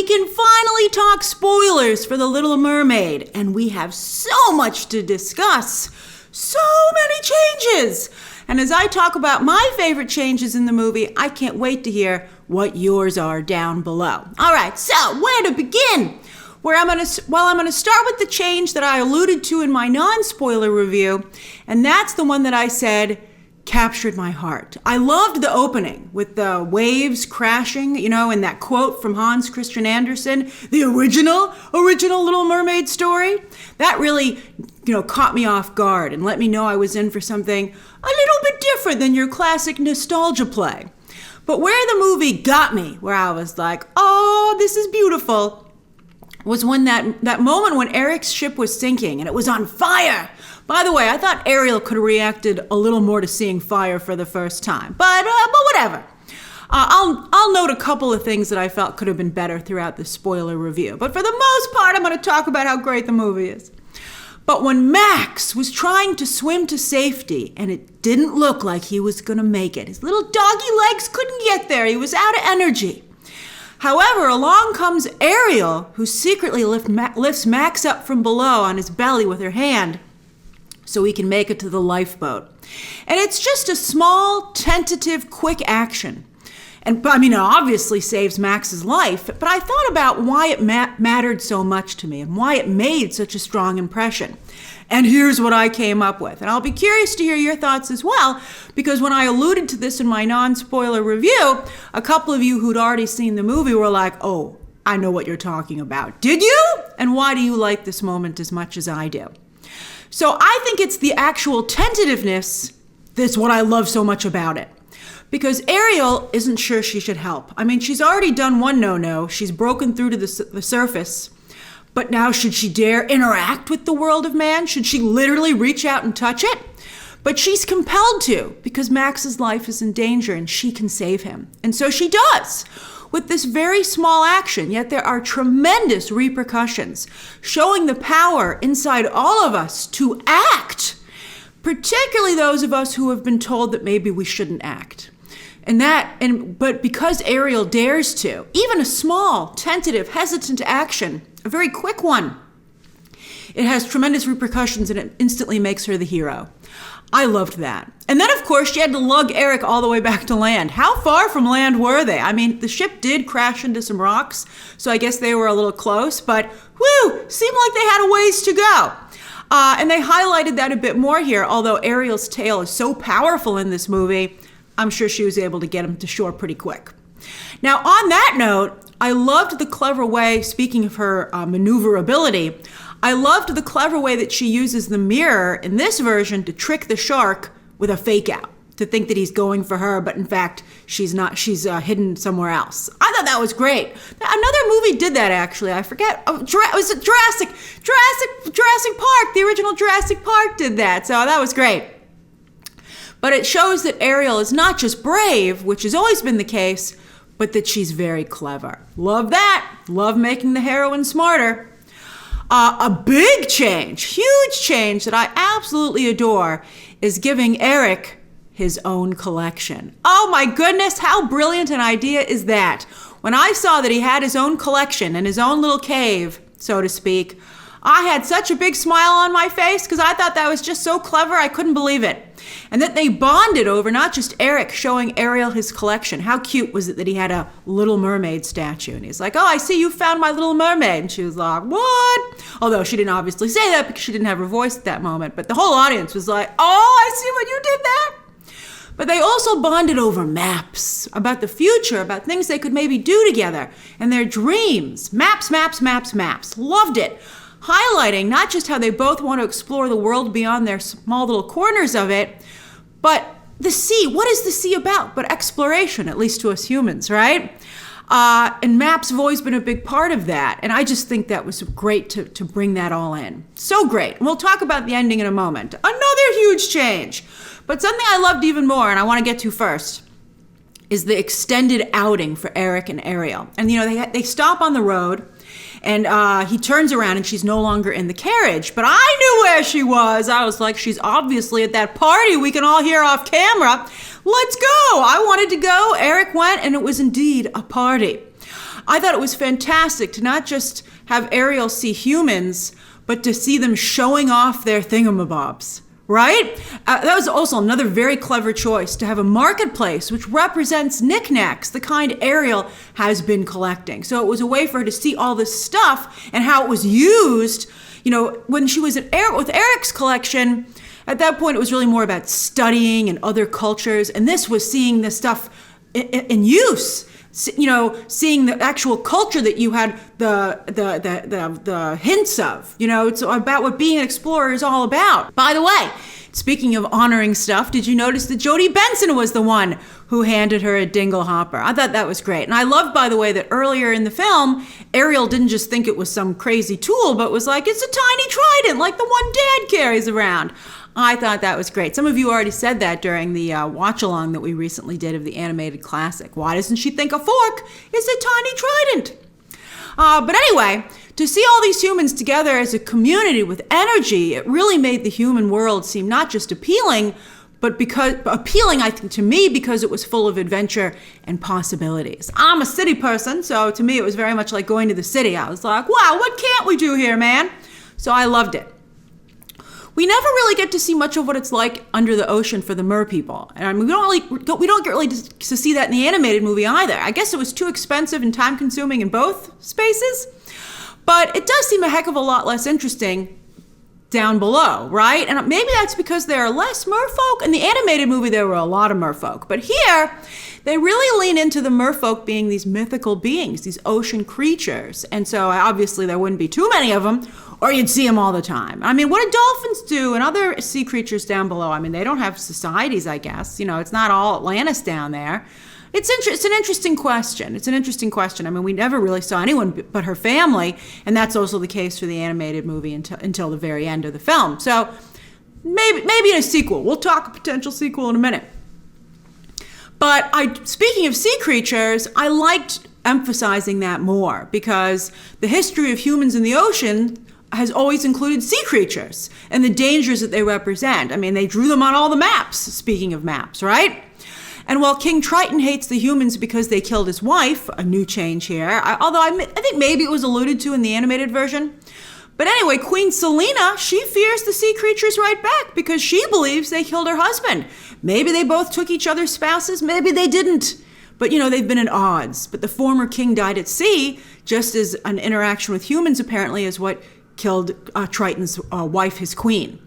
can finally talk spoilers for The Little Mermaid, and we have so much to discuss. So many changes! And as I talk about my favorite changes in the movie, I can't wait to hear what yours are down below. All right, so where to begin? I'm going to start with the change that I alluded to in my non-spoiler review, and that's the one that I said captured my heart. I loved the opening with the waves crashing, and that quote from Hans Christian Andersen, the original Little Mermaid story. That really, caught me off guard and let me know I was in for something a little bit different than your classic nostalgia play. But where the movie got me, where I was like, oh, this is beautiful, was when that moment when Eric's ship was sinking and it was on fire. By the way, I thought Ariel could have reacted a little more to seeing fire for the first time, but whatever. I'll note a couple of things that I felt could have been better throughout the spoiler review, but for the most part, I'm going to talk about how great the movie is. But when Max was trying to swim to safety and it didn't look like he was going to make it, his little doggy legs couldn't get there, he was out of energy. However, along comes Ariel, who secretly lifts Max up from below on his belly with her hand, so he can make it to the lifeboat. And it's just a small, tentative, quick action. And it obviously saves Max's life, but I thought about why it mattered so much to me and why it made such a strong impression. And here's what I came up with. And I'll be curious to hear your thoughts as well, because when I alluded to this in my non-spoiler review, a couple of you who'd already seen the movie were like, oh, I know what you're talking about. Did you? And why do you like this moment as much as I do? So I think it's the actual tentativeness that's what I love so much about it. Because Ariel isn't sure she should help. She's already done one no-no. She's broken through to the surface. But now should she dare interact with the world of man? Should she literally reach out and touch it? But she's compelled to, because Max's life is in danger and she can save him. And so she does. With this very small action, yet there are tremendous repercussions, showing the power inside all of us to act, particularly those of us who have been told that maybe we shouldn't act. But because Ariel dares to, even a small, tentative, hesitant action, a very quick one, it has tremendous repercussions and it instantly makes her the hero. I loved that. And then, of course, she had to lug Eric all the way back to land. How far from land were they? The ship did crash into some rocks, so I guess they were a little close, but seemed like they had a ways to go. And they highlighted that a bit more here, although Ariel's tail is so powerful in this movie, I'm sure she was able to get him to shore pretty quick. Now, on that note, I loved the clever way, speaking of her maneuverability, I loved the clever way that she uses the mirror in this version to trick the shark with a fake out, to think that he's going for her, but in fact, she's not, she's hidden somewhere else. I thought that was great. Another movie did that, actually. I forget, was it Jurassic Park, the original Jurassic Park did that, so that was great. But it shows that Ariel is not just brave, which has always been the case, but that she's very clever. Love that. Love making the heroine smarter. A big change, huge change that I absolutely adore is giving Eric his own collection. Oh my goodness, how brilliant an idea is that? When I saw that he had his own collection and his own little cave, so to speak, I had such a big smile on my face because I thought that was just so clever, I couldn't believe it. And that they bonded over not just Eric showing Ariel his collection. How cute was it that he had a Little Mermaid statue? And he's like, oh, I see you found my Little Mermaid. And she was like, what? Although she didn't obviously say that because she didn't have her voice at that moment. But the whole audience was like, oh, I see what you did there. But they also bonded over maps, about the future, about things they could maybe do together, and their dreams. Maps. Loved it. Highlighting not just how they both want to explore the world beyond their small little corners of it, but the sea. What is the sea about but exploration, at least to us humans, right? And maps have always been a big part of that. And I just think that was great to bring that all in. So great. And we'll talk about the ending in a moment. Another huge change. But something I loved even more, and I want to get to first, is the extended outing for Eric and Ariel. And, they stop on the road. And he turns around and she's no longer in the carriage. But I knew where she was. I was like, she's obviously at that party we can all hear off camera. Let's go. I wanted to go. Eric went, and it was indeed a party. I thought it was fantastic to not just have Ariel see humans, but to see them showing off their thingamabobs. Right? That was also another very clever choice, to have a marketplace which represents knickknacks, the kind Ariel has been collecting. So it was a way for her to see all this stuff and how it was used. You know, when she was with Eric's collection, at that point it was really more about studying and other cultures, and this was seeing this stuff in use. You know, seeing the actual culture that you had the hints of. You know, it's about what being an explorer is all about. By the way, speaking of honoring stuff, did you notice that Jodie Benson was the one who handed her a dingle hopper? I thought that was great. And I love, by the way, that earlier in the film, Ariel didn't just think it was some crazy tool, but was like, it's a tiny trident, like the one Dad carries around. I thought that was great. Some of you already said that during the watch-along that we recently did of the animated classic. Why doesn't she think a fork is a tiny trident? But anyway, to see all these humans together as a community with energy, it really made the human world seem not just appealing, but appealing, I think, to me, because it was full of adventure and possibilities. I'm a city person, so to me it was very much like going to the city. I was like, wow, what can't we do here, man? So I loved it. We never really get to see much of what it's like under the ocean for the merpeople. And I mean, we don't get really to see that in the animated movie either. I guess it was too expensive and time consuming in both spaces. But it does seem a heck of a lot less interesting down below, right? And maybe that's because there are less merfolk. In the animated movie, there were a lot of merfolk. But here, they really lean into the merfolk being these mythical beings, these ocean creatures. And so obviously there wouldn't be too many of them, or you'd see them all the time. I mean, what do dolphins do and other sea creatures down below? I mean, they don't have societies, I guess. You know, it's not all Atlantis down there. It's an interesting question. It's an interesting question. I mean, we never really saw anyone but her family, and that's also the case for the animated movie until the very end of the film. So maybe in a sequel. We'll talk a potential sequel in a minute. But speaking of sea creatures, I liked emphasizing that more because the history of humans in the ocean has always included sea creatures and the dangers that they represent. I mean, they drew them on all the maps, speaking of maps, right? And while King Triton hates the humans because they killed his wife, a new change here, although I think maybe it was alluded to in the animated version. But anyway, Queen Selena, she fears the sea creatures right back because she believes they killed her husband. Maybe they both took each other's spouses, maybe they didn't. But, you know, they've been at odds. But the former king died at sea, just as an interaction with humans apparently is what killed Triton's wife, his queen.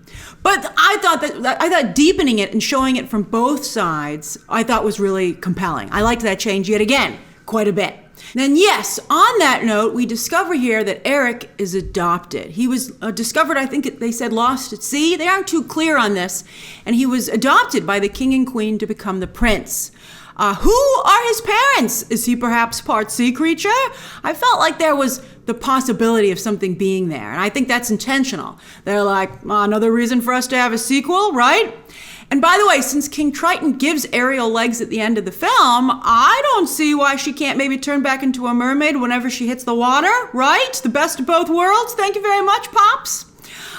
But I thought deepening it and showing it from both sides, I thought was really compelling. I liked that change yet again, quite a bit. Then yes, on that note, we discover here that Eric is adopted. He was discovered, I think they said lost at sea. They aren't too clear on this. And he was adopted by the king and queen to become the prince. Who are his parents? Is he perhaps part sea creature? I felt like there was the possibility of something being there, and I think that's intentional. They're like, another reason for us to have a sequel, right? And by the way, since King Triton gives Ariel legs at the end of the film, I don't see why she can't maybe turn back into a mermaid whenever she hits the water, right? The best of both worlds. Thank you very much, Pops.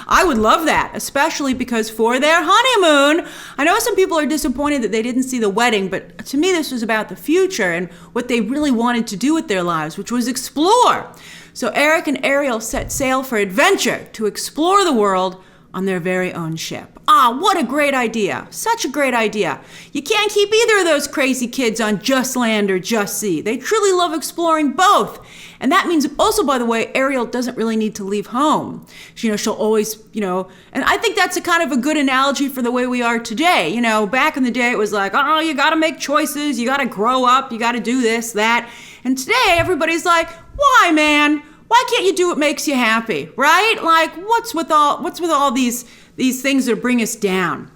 I would love that, especially because for their honeymoon, I know some people are disappointed that they didn't see the wedding, but to me this was about the future and what they really wanted to do with their lives, which was explore. So Eric and Ariel set sail for adventure to explore the world on their very own ship. What a great idea. Such a great idea. You can't keep either of those crazy kids on just land or just sea. They truly love exploring both. And that means also, by the way, Ariel doesn't really need to leave home. She'll always, and I think that's a kind of a good analogy for the way we are today. Back in the day, it was like, you got to make choices. You got to grow up. You got to do this, that. And today, everybody's like, why, man? Why can't you do what makes you happy, right? Like, what's with all these things that bring us down?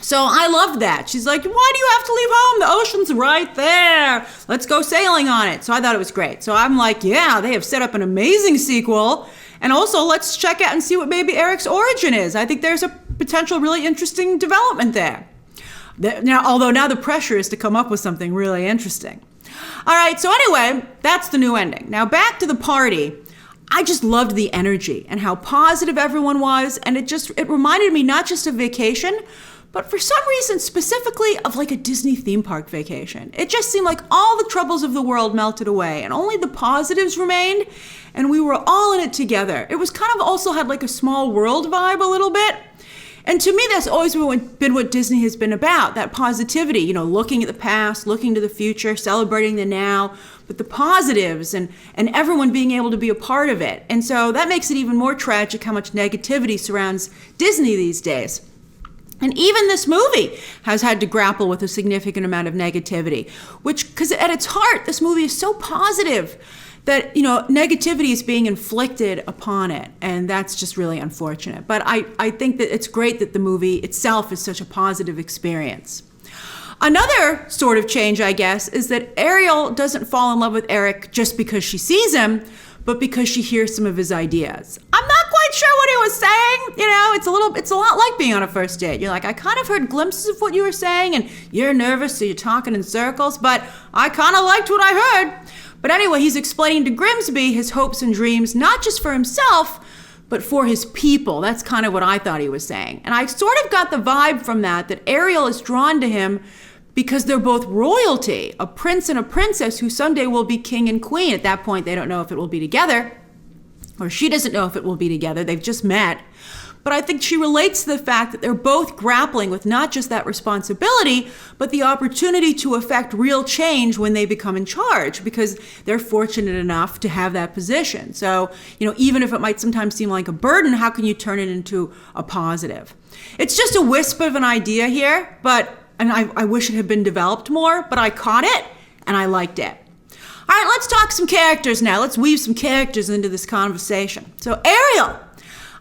So I loved that. She's like, why do you have to leave home? The ocean's right there. Let's go sailing on it. So I thought it was great. So I'm like, yeah, they have set up an amazing sequel. And also, let's check out and see what maybe Eric's origin is. I think there's a potential really interesting development there. Although now the pressure is to come up with something really interesting. All right, so anyway, that's the new ending. Now back to the party. I just loved the energy and how positive everyone was. And it reminded me not just of vacation, but for some reason, specifically of like a Disney theme park vacation. It just seemed like all the troubles of the world melted away and only the positives remained, and we were all in it together. It was kind of also had like a small world vibe a little bit. And to me, that's always been what Disney has been about, that positivity, you know, looking at the past, looking to the future, celebrating the now, but the positives and everyone being able to be a part of it. And so that makes it even more tragic how much negativity surrounds Disney these days. And even this movie has had to grapple with a significant amount of negativity, because at its heart, this movie is so positive that, you know, negativity is being inflicted upon it. And that's just really unfortunate. But I think that it's great that the movie itself is such a positive experience. Another sort of change, I guess, is that Ariel doesn't fall in love with Eric just because she sees him, but because she hears some of his ideas. I'm not quite sure what he was saying. You know, it's a lot like being on a first date. You're like, I kind of heard glimpses of what you were saying, and you're nervous, so you're talking in circles, but I kind of liked what I heard. But anyway, he's explaining to Grimsby his hopes and dreams, not just for himself, but for his people. That's kind of what I thought he was saying. And I sort of got the vibe from that Ariel is drawn to him because they're both royalty, a prince and a princess who someday will be king and queen. At that point, they don't know if it will be together, or she doesn't know if it will be together. They've just met. But I think she relates to the fact that they're both grappling with not just that responsibility, but the opportunity to affect real change when they become in charge, because they're fortunate enough to have that position. So, you know, even if it might sometimes seem like a burden, how can you turn it into a positive? It's just a wisp of an idea here, and I wish it had been developed more, but I caught it and I liked it. All right, let's talk some characters now. Let's weave some characters into this conversation. So Ariel.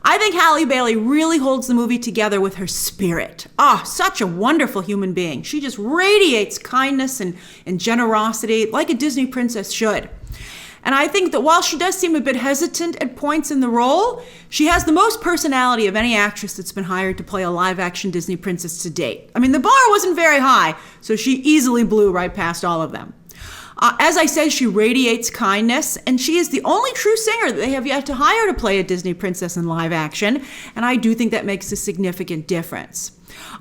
I think Halle Bailey really holds the movie together with her spirit. Such a wonderful human being. She just radiates kindness and generosity like a Disney princess should. And I think that while she does seem a bit hesitant at points in the role, she has the most personality of any actress that's been hired to play a live-action Disney princess to date. I mean, the bar wasn't very high, so she easily blew right past all of them. As I said, she radiates kindness, and she is the only true singer that they have yet to hire to play a Disney princess in live action, and I do think that makes a significant difference.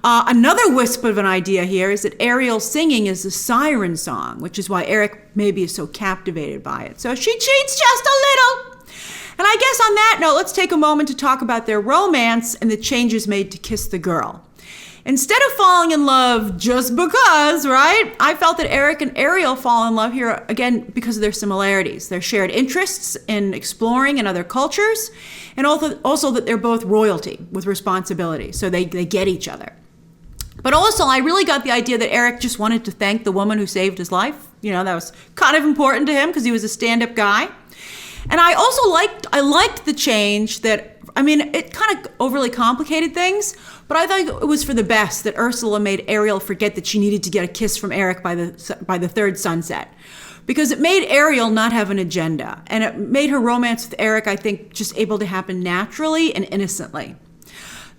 Another wisp of an idea here is that Ariel's singing is a siren song, which is why Eric maybe is so captivated by it. So she cheats just a little. And I guess on that note, let's take a moment to talk about their romance and the changes made to Kiss the Girl. Instead of falling in love just because, right? I felt that Eric and Ariel fall in love here, again, because of their similarities, their shared interests in exploring in other cultures, and also that they're both royalty with responsibility, so they get each other. But also, I really got the idea that Eric just wanted to thank the woman who saved his life. You know, that was kind of important to him because he was a stand-up guy. And I also liked the change that, I mean, it kind of overly complicated things, but I thought it was for the best that Ursula made Ariel forget that she needed to get a kiss from Eric by the third sunset. Because it made Ariel not have an agenda, and it made her romance with Eric, I think, just able to happen naturally and innocently.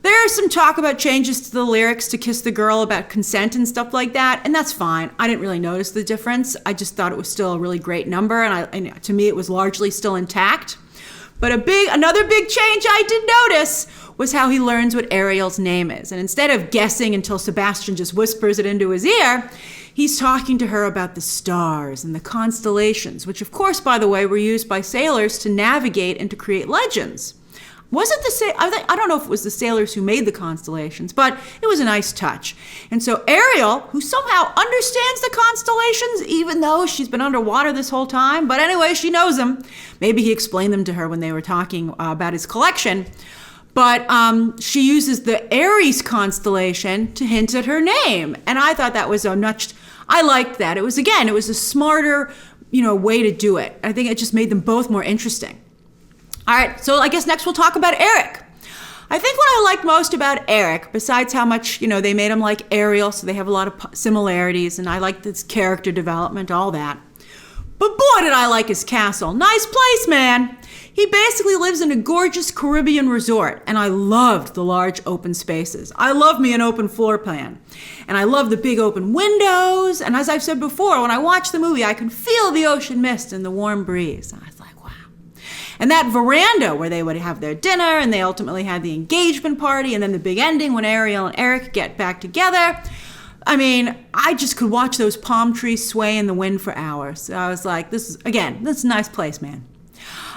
There's some talk about changes to the lyrics to Kiss the Girl about consent and stuff like that, and that's fine. I didn't really notice the difference. I just thought it was still a really great number, and to me it was largely still intact. But another big change I did notice was how he learns what Ariel's name is. And instead of guessing until Sebastian just whispers it into his ear, he's talking to her about the stars and the constellations, which of course, by the way, were used by sailors to navigate and to create legends. Was it I don't know if it was the sailors who made the constellations, but it was a nice touch. And so Ariel, who somehow understands the constellations, even though she's been underwater this whole time, but anyway, she knows them. Maybe he explained them to her when they were talking about his collection. But she uses the Aries constellation to hint at her name. And I thought that was I liked that. It was a smarter, way to do it. I think it just made them both more interesting. All right, so I guess next we'll talk about Eric. I think what I liked most about Eric, besides how much, they made him like Ariel, so they have a lot of similarities, and I liked his character development, all that. But boy, did I like his castle. Nice place, man. He basically lives in a gorgeous Caribbean resort, and I loved the large open spaces. I love me an open floor plan. And I love the big open windows, and as I've said before, when I watched the movie, I could feel the ocean mist and the warm breeze. And I thought, And that veranda where they would have their dinner and they ultimately had the engagement party and then the big ending when Ariel and Eric get back together. I mean, I just could watch those palm trees sway in the wind for hours. I was like, this is a nice place, man.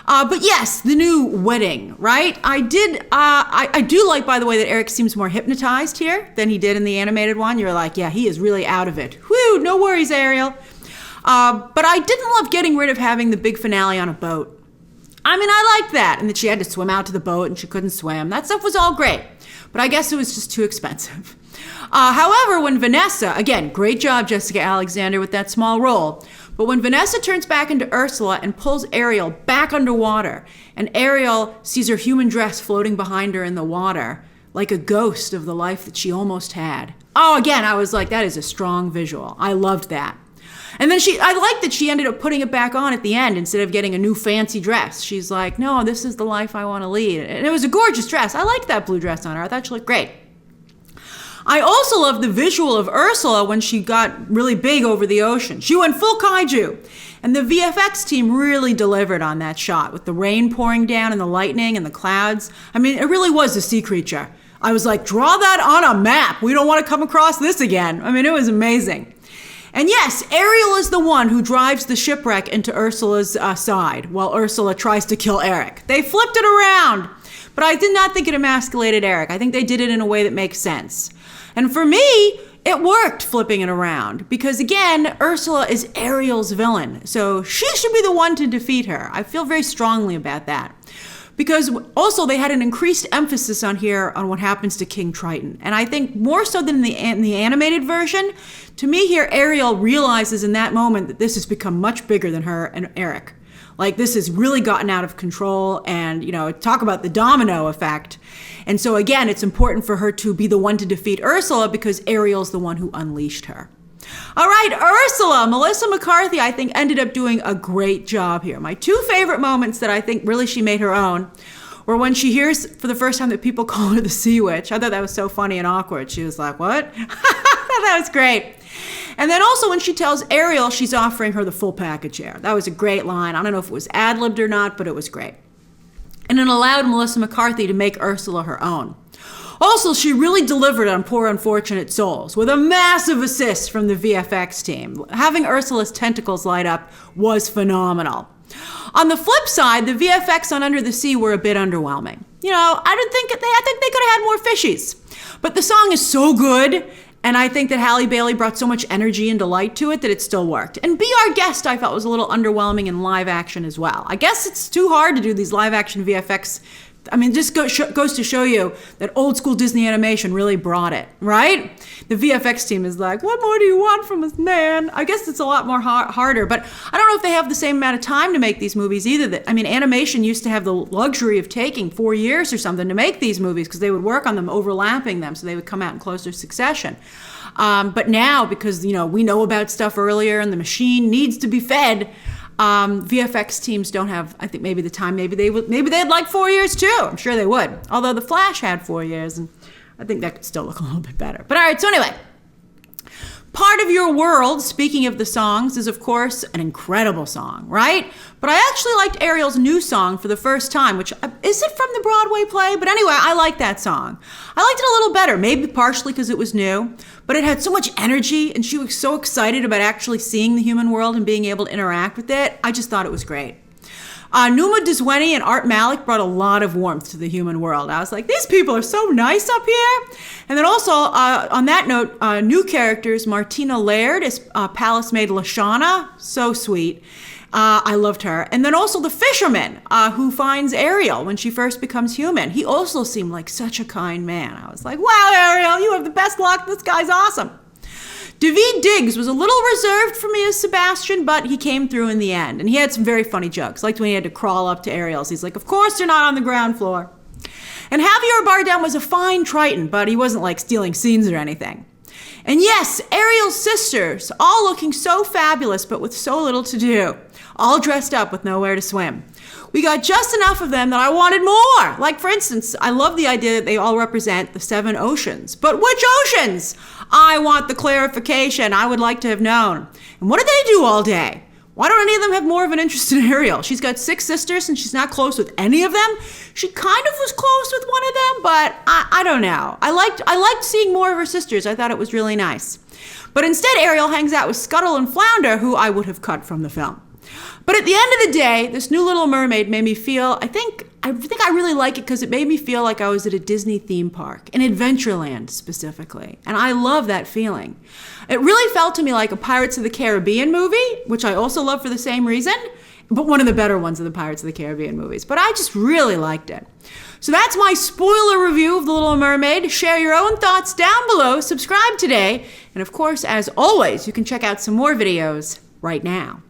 But yes, the new wedding, right? I do like, by the way, that Eric seems more hypnotized here than he did in the animated one. You're like, yeah, he is really out of it. Whew, no worries, Ariel. But I didn't love getting rid of having the big finale on a boat. I mean, I liked that. And that she had to swim out to the boat and she couldn't swim. That stuff was all great. But I guess it was just too expensive. However, when Vanessa, again, great job, Jessica Alexander, with that small role. But when Vanessa turns back into Ursula and pulls Ariel back underwater, and Ariel sees her human dress floating behind her in the water, like a ghost of the life that she almost had. Oh, again, I was like, that is a strong visual. I loved that. And then I liked that she ended up putting it back on at the end instead of getting a new fancy dress. She's like, no, this is the life I want to lead. And it was a gorgeous dress. I liked that blue dress on her. I thought she looked great. I also love the visual of Ursula when she got really big over the ocean. She went full kaiju. And the VFX team really delivered on that shot with the rain pouring down and the lightning and the clouds. I mean, it really was a sea creature. I was like, draw that on a map. We don't want to come across this again. I mean, it was amazing. And yes, Ariel is the one who drives the shipwreck into Ursula's side while Ursula tries to kill Eric. They flipped it around. But I did not think it emasculated Eric. I think they did it in a way that makes sense. And for me, it worked flipping it around because, again, Ursula is Ariel's villain. So she should be the one to defeat her. I feel very strongly about that. Because also they had an increased emphasis on what happens to King Triton. And I think more so than in the animated version, to me here, Ariel realizes in that moment that this has become much bigger than her and Eric. Like, this has really gotten out of control and, talk about the domino effect. And so, again, it's important for her to be the one to defeat Ursula because Ariel's the one who unleashed her. All right, Ursula, Melissa McCarthy, I think, ended up doing a great job here. My two favorite moments that I think really she made her own were when she hears for the first time that people call her the Sea Witch. I thought that was so funny and awkward. She was like, what? That was great. And then also when she tells Ariel she's offering her the full package here. That was a great line. I don't know if it was ad-libbed or not, but it was great. And it allowed Melissa McCarthy to make Ursula her own. Also, she really delivered on Poor Unfortunate Souls with a massive assist from the VFX team. Having Ursula's tentacles light up was phenomenal. On the flip side, the VFX on Under the Sea were a bit underwhelming. I think they could have had more fishies. But the song is so good, and I think that Halle Bailey brought so much energy and delight to it that it still worked. And Be Our Guest, I felt, was a little underwhelming in live action as well. I guess it's too hard to do these live action VFX. I mean, just goes to show you that old school Disney animation really brought it, right? The VFX team is like, what more do you want from us, man? I guess it's a lot more harder, but I don't know if they have the same amount of time to make these movies either. Animation used to have the luxury of taking 4 years or something to make these movies because they would work on them, overlapping them, so they would come out in closer succession. But now, because, we know about stuff earlier and the machine needs to be fed, VFX teams don't have, I think, maybe the time. Maybe they'd like 4 years too. I'm sure they would. Although The Flash had 4 years, and I think that could still look a little bit better. But all right, so anyway, Part of Your World, speaking of the songs, is of course an incredible song, right? But I actually liked Ariel's new song for the first time, which is it from the Broadway play? But anyway, I like that song. I liked it a little better, maybe partially because it was new, but it had so much energy and she was so excited about actually seeing the human world and being able to interact with it. I just thought it was great. Numa Dizweni and Art Malik brought a lot of warmth to the human world. I was like, these people are so nice up here. And then also, on that note, new characters, Martina Laird as Palace Maid Lashana, so sweet. I loved her. And then also the fisherman who finds Ariel when she first becomes human. He also seemed like such a kind man. I was like, wow, Ariel, you have the best luck. This guy's awesome. Daveed Diggs was a little reserved for me as Sebastian, but he came through in the end. And he had some very funny jokes, like when he had to crawl up to Ariel's. He's like, of course you're not on the ground floor. And Javier Bardem was a fine Triton, but he wasn't like stealing scenes or anything. And yes, Ariel's sisters, all looking so fabulous, but with so little to do. All dressed up with nowhere to swim. We got just enough of them that I wanted more. Like, for instance, I love the idea that they all represent the 7 oceans. But which oceans? I want the clarification. I would like to have known. And what did they do all day? Why don't any of them have more of an interest in Ariel? She's got 6 sisters and she's not close with any of them. She kind of was close with one of them, but I don't know. I liked seeing more of her sisters. I thought it was really nice. But instead, Ariel hangs out with Scuttle and Flounder, who I would have cut from the film. But at the end of the day, this new Little Mermaid made me feel, I think I really like it because it made me feel like I was at a Disney theme park, in Adventureland specifically. And I love that feeling. It really felt to me like a Pirates of the Caribbean movie, which I also love for the same reason, but one of the better ones of the Pirates of the Caribbean movies. But I just really liked it. So that's my spoiler review of The Little Mermaid. Share your own thoughts down below, subscribe today, and of course, as always, you can check out some more videos right now.